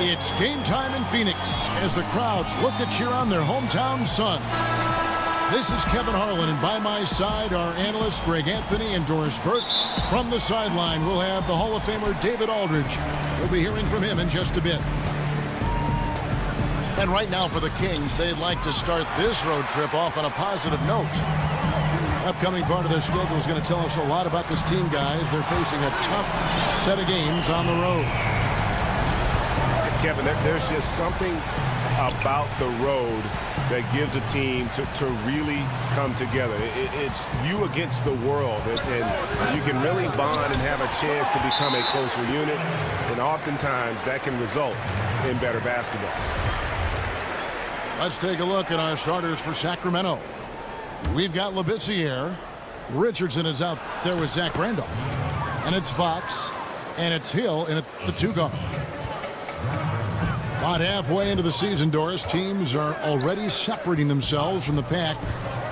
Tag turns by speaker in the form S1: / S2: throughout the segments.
S1: It's game time in Phoenix as the crowds look to cheer on their hometown Suns. This is Kevin Harlan, and by my side are analysts Greg Anthony and Doris Burke. From the sideline, we'll have the Hall of Famer David Aldridge. We'll be hearing from him in just a bit. And right now for the Kings, they'd like to start this road trip off on a positive note. Upcoming part of their schedule is going to tell us a lot about this team, guys. They're facing a tough set of games on the road.
S2: Kevin, there's just something about the road that gives a team to really come together. It's you against the world, and you can really bond and have a chance to become a closer unit, and oftentimes that can result in better basketball.
S1: Let's take a look at our starters for Sacramento. We've got Labissiere. Richardson is out there with Zach Randolph. And it's Fox. And it's Hill in the 2 guard. About halfway into the season, Doris, teams are already separating themselves from the pack.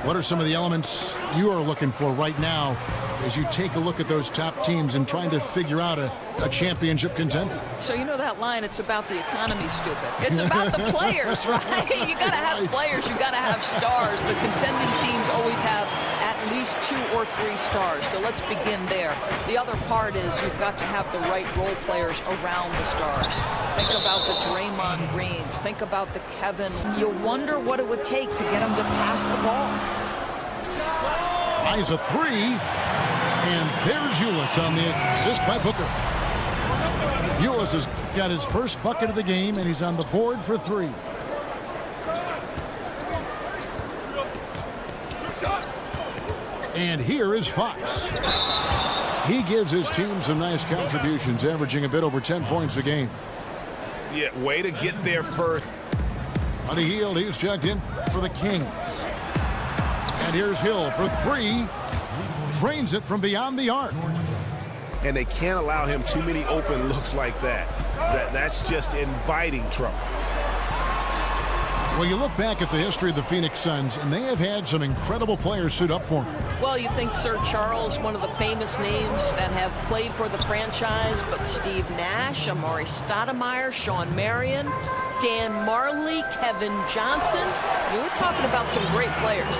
S1: What are some of the elements you are looking for right now as you take a look at those top teams and trying to figure out a championship contender?
S3: So you know that line, it's about the economy, stupid. It's about the players, right? You got to have players. You got to have stars. The contending teams always have at least 2 or 3 stars. So let's begin there. The other part is you've got to have the right role players around the stars. Think about the Draymond Greens. Think about the Kevin. You wonder what it would take to get them to pass the ball.
S1: Tries a 3. And there's Ulis on the assist by Booker. Ulis has got his first bucket of the game, and he's on the board for 3. And here is Fox. He gives his team some nice contributions, averaging a bit over 10 points a game.
S2: Yeah, way to get there first.
S1: On the heel, he's checked in for the Kings. And here's Hill for 3. Drains it from beyond the arc.
S2: And they can't allow him too many open looks like that. That's just inviting trouble.
S1: Well, you look back at the history of the Phoenix Suns, and they have had some incredible players suit up for them.
S3: Well, you think Sir Charles, one of the famous names that have played for the franchise, but Steve Nash, Amari Stoudemire, Sean Marion, Dan Marley, Kevin Johnson. You were talking about some great players.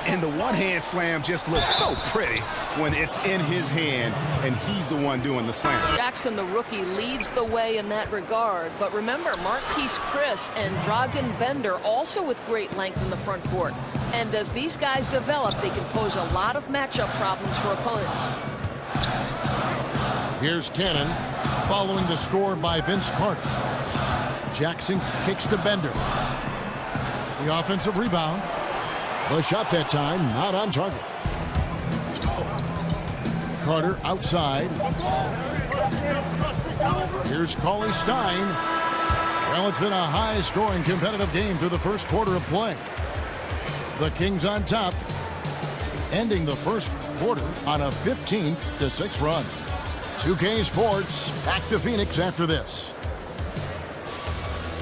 S4: And the one-hand slam just looks so pretty when it's in his hand and he's the one doing the slam.
S3: Jackson, the rookie, leads the way in that regard. But remember, Marquise Chris and Dragan Bender also with great length in the front court. And as these guys develop, they can pose a lot of matchup problems for opponents.
S1: Here's Cannon following the score by Vince Carter. Jackson kicks to Bender. The offensive rebound. The shot that time, not on target. Carter outside. Here's Cauley Stein. Well, it's been a high-scoring competitive game through the first quarter of play. The Kings on top, ending the first quarter on a 15-6 run. 2K Sports back to Phoenix after this.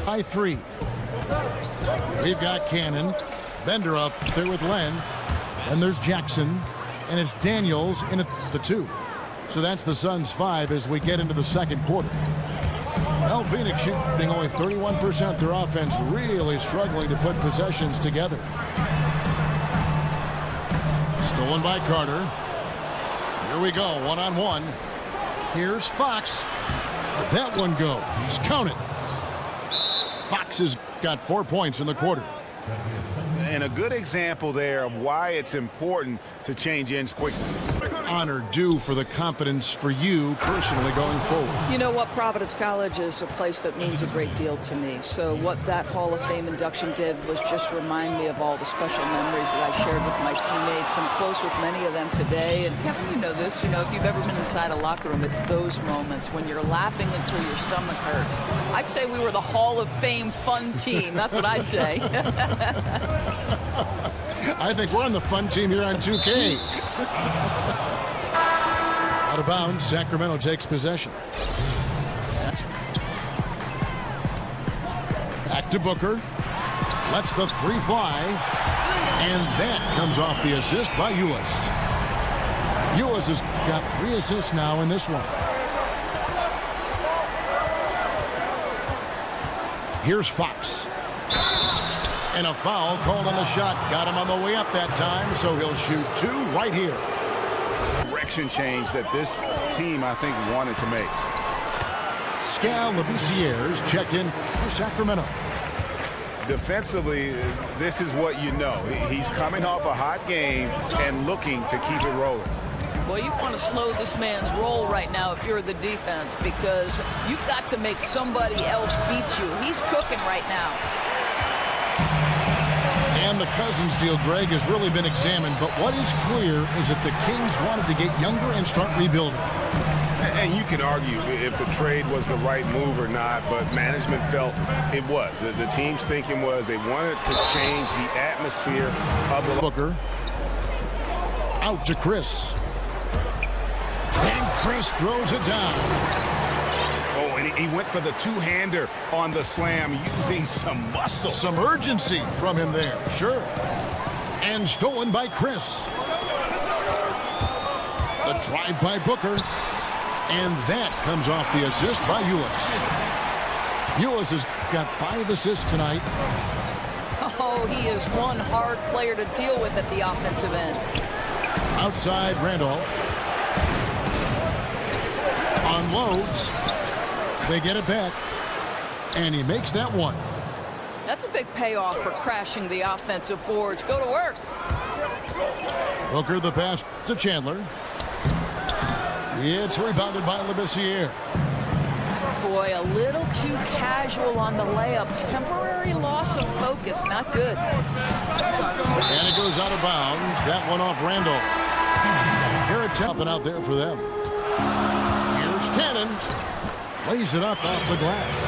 S1: By 3. We've got Cannon. Bender up there with Len. And there's Jackson. And it's Daniels in at the 2. So that's the Suns' 5 as we get into the second quarter. Well, Phoenix shooting only 31%. Their offense really struggling to put possessions together. Stolen by Carter. Here we go, one-on-one. Here's Fox. That one goes. Count it. Fox has got 4 points in the quarter.
S4: And a good example there of why it's important to change ends quickly.
S1: Honor due for the confidence for you personally going forward.
S3: You know what? Providence College is a place that means a great deal to me. So what that Hall of Fame induction did was just remind me of all the special memories that I shared with my teammates. I'm close with many of them today. And Kevin, you know this. You know, if you've ever been inside a locker room, it's those moments when you're laughing until your stomach hurts. I'd say we were the Hall of Fame fun team. That's what I'd say.
S1: I think we're on the fun team here on 2K. Out of bounds, Sacramento takes possession. Back to Booker. Lets the 3 fly. And that comes off the assist by Ulis. Ulis has got 3 assists now in this one. Here's Fox. And a foul called on the shot. Got him on the way up that time, so he'll shoot 2 right here.
S4: Direction change that this team, I think, wanted to make.
S1: Skal Labissière's checked in for Sacramento.
S2: Defensively, this is what you know. He's coming off a hot game and looking to keep it rolling.
S3: Well, you want to slow this man's roll right now if you're the defense, because you've got to make somebody else beat you. He's cooking right now.
S1: And the Cousins deal, Greg, has really been examined. But what is clear is that the Kings wanted to get younger and start rebuilding.
S2: And you can argue if the trade was the right move or not, but management felt it was. The team's thinking was they wanted to change the atmosphere of the
S1: Booker. Out to Chris. And Chris throws it down.
S4: Oh, and he went for the two-hander on the slam, using some muscle.
S1: Some urgency from him there, sure. And stolen by Chris. The drive by Booker. And that comes off the assist by Ulis. Ulis has got 5 assists tonight.
S3: Oh, he is one hard player to deal with at the offensive end.
S1: Outside Randolph. Unloads. They get it back. And he makes that one.
S3: That's a big payoff for crashing the offensive boards. Go to work.
S1: Booker the pass to Chandler. It's rebounded by Labissière.
S3: Boy, a little too casual on the layup. Temporary loss of focus. Not good.
S1: And it goes out of bounds. That one off Randolph. Garrett Temple out there for them. Here's Cannon. Lays it up off the glass.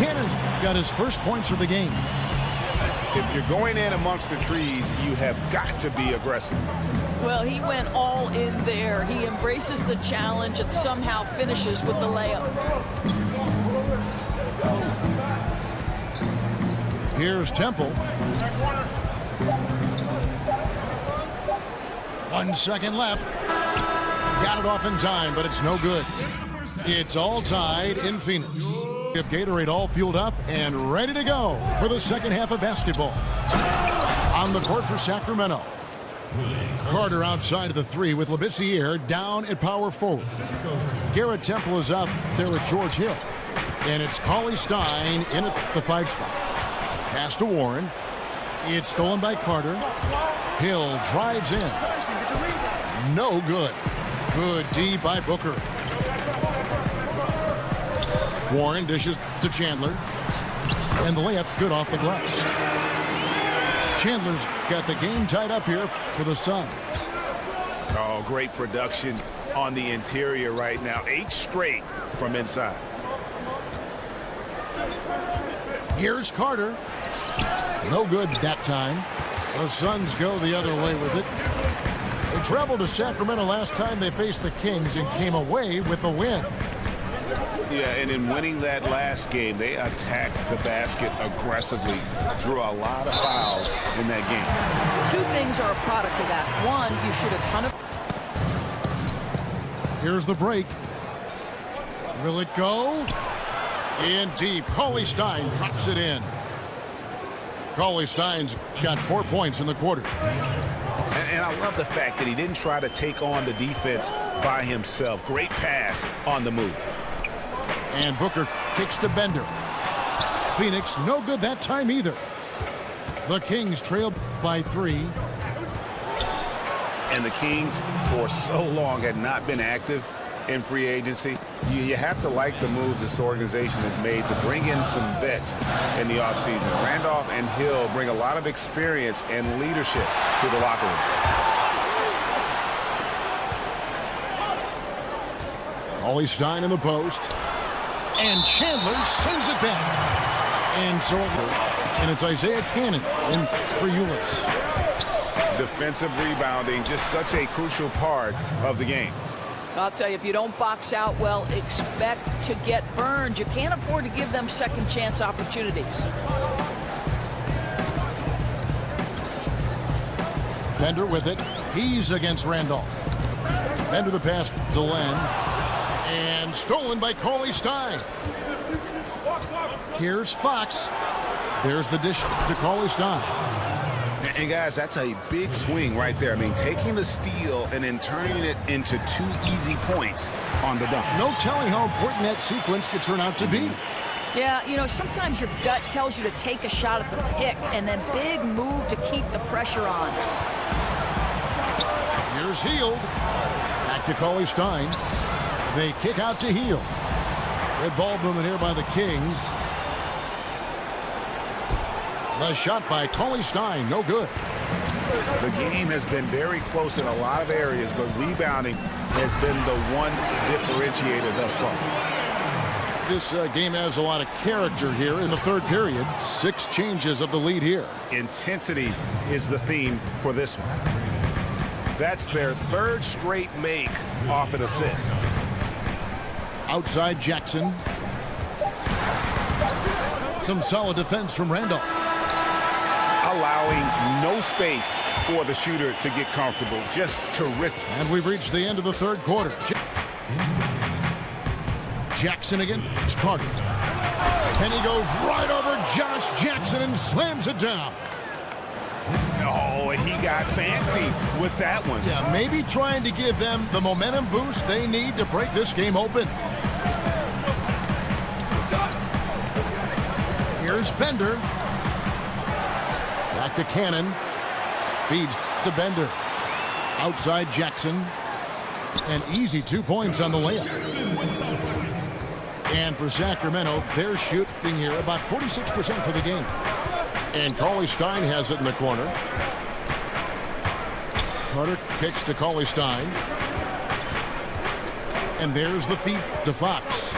S1: Cannon's got his first points of the game.
S2: If you're going in amongst the trees, you have got to be aggressive.
S3: Well, he went all in there. He embraces the challenge and somehow finishes with the layup.
S1: Here's Temple. 1 second left. Got it off in time, but it's no good. It's all tied in Phoenix. If Gatorade all fueled up and ready to go for the second half of basketball. On the court for Sacramento. Carter outside of the 3 with Labissière down at power forward. Garrett Temple is out there with George Hill. And it's Cauley Stein in at the 5 spot. Pass to Warren. It's stolen by Carter. Hill drives in. No good. Good D by Booker. Warren dishes to Chandler. And the layup's good off the glass. Chandler's got the game tied up here for the Suns.
S2: Oh, great production on the interior right now. 8 straight from inside.
S1: Here's Carter. No good that time. The Suns go the other way with it. They traveled to Sacramento last time they faced the Kings and came away with a win.
S2: Yeah, and in winning that last game, they attacked the basket aggressively, drew a lot of fouls in that game.
S3: 2 things are a product of that. One, you shoot a ton of...
S1: Here's the break. Will it go? In deep. Cauley Stein drops it in. Cauley Stein's got 4 points in the quarter.
S2: And I love the fact that he didn't try to take on the defense by himself. Great pass on the move.
S1: And Booker kicks to Bender. Phoenix, no good that time either. The Kings trail by 3.
S2: And the Kings, for so long, had not been active in free agency. You have to like the moves this organization has made to bring in some vets in the offseason. Randolph and Hill bring a lot of experience and leadership to the locker room.
S1: Cauley Stein in the post. And Chandler sends it back. And so, and it's Isaiah Cannon in for Ulis.
S2: Defensive rebounding, just such a crucial part of the game.
S3: I'll tell you, if you don't box out well, expect to get burned. You can't afford to give them second chance opportunities.
S1: Bender with it. He's against Randolph. Bender the pass to Len. And stolen by Cauley Stein. Here's Fox. There's the dish to Cauley-Stein.
S4: And guys, that's a big swing right there. I mean, taking the steal and then turning it into 2 easy points on the dunk.
S1: No telling how important that sequence could turn out to be.
S3: Yeah, you know, sometimes your gut tells you to take a shot at the pick and then big move to keep the pressure on.
S1: Here's Hield. Back to Cauley-Stein. They kick out to Hield. Red ball movement here by the Kings. The shot by Cauley-Stein, no good.
S4: The game has been very close in a lot of areas, but rebounding has been the one differentiator thus far.
S1: This game has a lot of character here in the third period. 6 changes of the lead here.
S4: Intensity is the theme for this one.
S2: That's their 3rd straight make off an assist.
S1: Outside Jackson. Some solid defense from Randolph.
S4: Allowing no space for the shooter to get comfortable. Just terrific.
S1: And we've reached the end of the third quarter. Jackson again. It's Carter. And he goes right over Josh Jackson and slams it down.
S4: Oh, he got fancy with that one.
S1: Yeah, maybe trying to give them the momentum boost they need to break this game open. Here's Bender. Back to Cannon. Feeds to Bender. Outside Jackson. An easy 2 points on the layup. And for Sacramento, they're shooting here about 46% for the game. And Cauley-Stein has it in the corner. Carter kicks to Cauley-Stein. And there's the feed to Fox.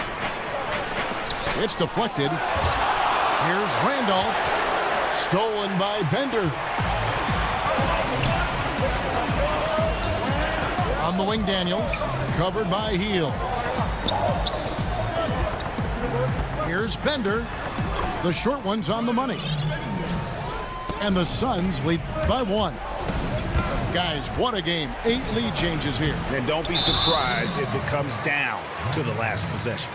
S1: It's deflected. Here's Randolph. Stolen by Bender. On the wing, Daniels. Covered by Hield. Here's Bender. The short one's on the money. And the Suns lead by 1. Guys, what a game. 8 lead changes here.
S4: And don't be surprised if it comes down to the last possession.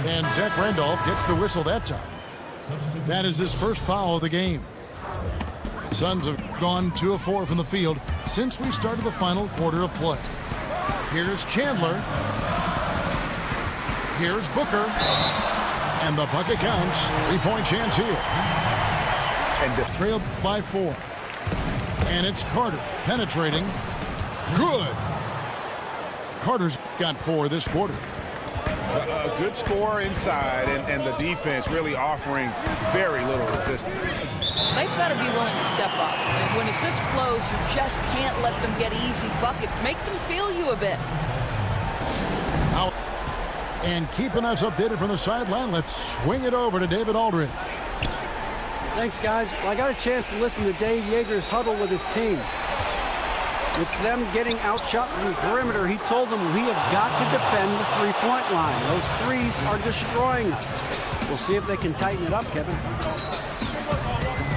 S1: And Zach Randolph gets the whistle that time. That is his first foul of the game. The Suns have gone 2 of 4 from the field since we started the final quarter of play. Here's Chandler. Here's Booker. And the bucket counts. 3-point chance here. And the trail by 4. And it's Carter penetrating. Good. Carter's got 4 this quarter.
S4: A good score inside, and the defense really offering very little resistance.
S3: They've got to be willing to step up. And when it's this close, you just can't let them get easy buckets. Make them feel you a bit.
S1: Now, and keeping us updated from the sideline, let's swing it over to David Aldridge.
S5: Thanks, guys. Well, I got a chance to listen to Dave Yeager's huddle with his team. With them getting outshot from the perimeter, he told them we have got to defend the three-point line. Those threes are destroying us. We'll see if they can tighten it up, Kevin.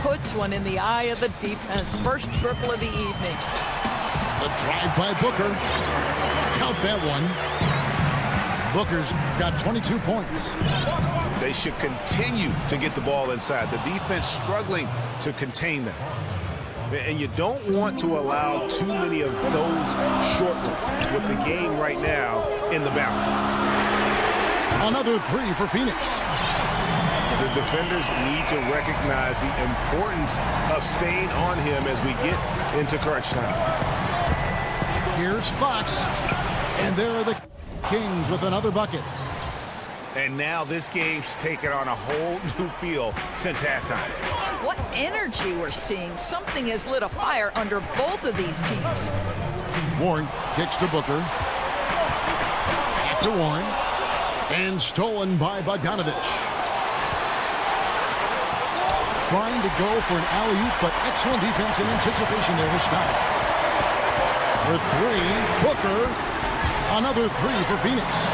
S3: Puts one in the eye of the defense. First triple of the evening.
S1: The drive by Booker. Count that one. Booker's got 22 points.
S4: They should continue to get the ball inside. The defense struggling to contain them. And you don't want to allow too many of those short ones with the game right now in the balance.
S1: Another 3 for Phoenix.
S2: The defenders need to recognize the importance of staying on him as we get into crunch time.
S1: Here's Fox. And there are the Kings with another bucket.
S4: And now this game's taken on a whole new feel since halftime.
S3: What energy we're seeing. Something has lit a fire under both of these teams.
S1: Warren kicks to Booker. Back to Warren. And stolen by Bogdanovich. Trying to go for an alley-oop, but excellent defense and anticipation there to stop it. For 3, Booker. Another 3 for Phoenix.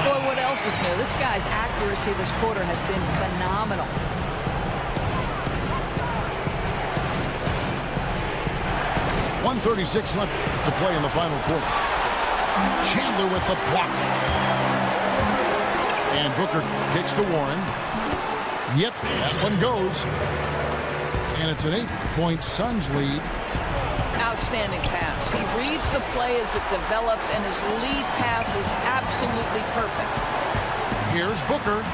S3: Boy, what else is new? This guy's accuracy this quarter has been phenomenal.
S1: .136 left to play in the final quarter. Chandler with the block. And Booker kicks to Warren. Yep, that one goes. And it's an 8-point Suns lead.
S3: Outstanding pass. He reads the play as it develops, and his lead pass is absolutely perfect.
S1: Here's Booker.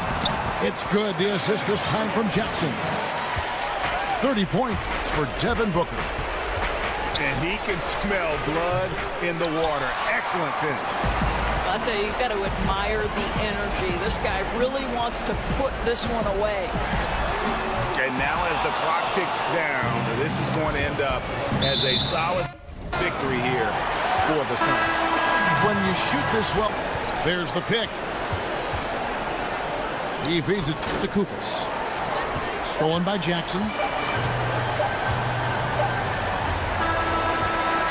S1: It's good. The assist this time from Jackson. 30 points for Devin Booker.
S2: And he can smell blood in the water. Excellent finish.
S3: I'll tell you, you've got to admire the energy. This guy really wants to put this one away.
S2: And now as the clock ticks down, this is going to end up as a solid victory here for the Suns.
S1: When you shoot this well, there's the pick. He feeds it to Kufis. Stolen by Jackson.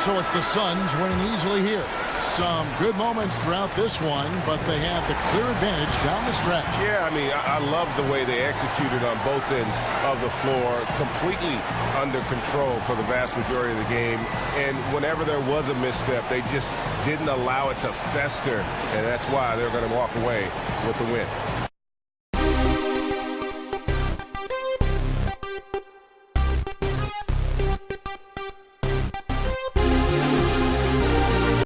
S1: So it's the Suns winning easily here. Some good moments throughout this one, but they had the clear advantage down the stretch.
S2: Yeah, I mean, I love the way they executed on both ends of the floor, completely under control for the vast majority of the game. And whenever there was a misstep, they just didn't allow it to fester, and that's why they're going to walk away with the win.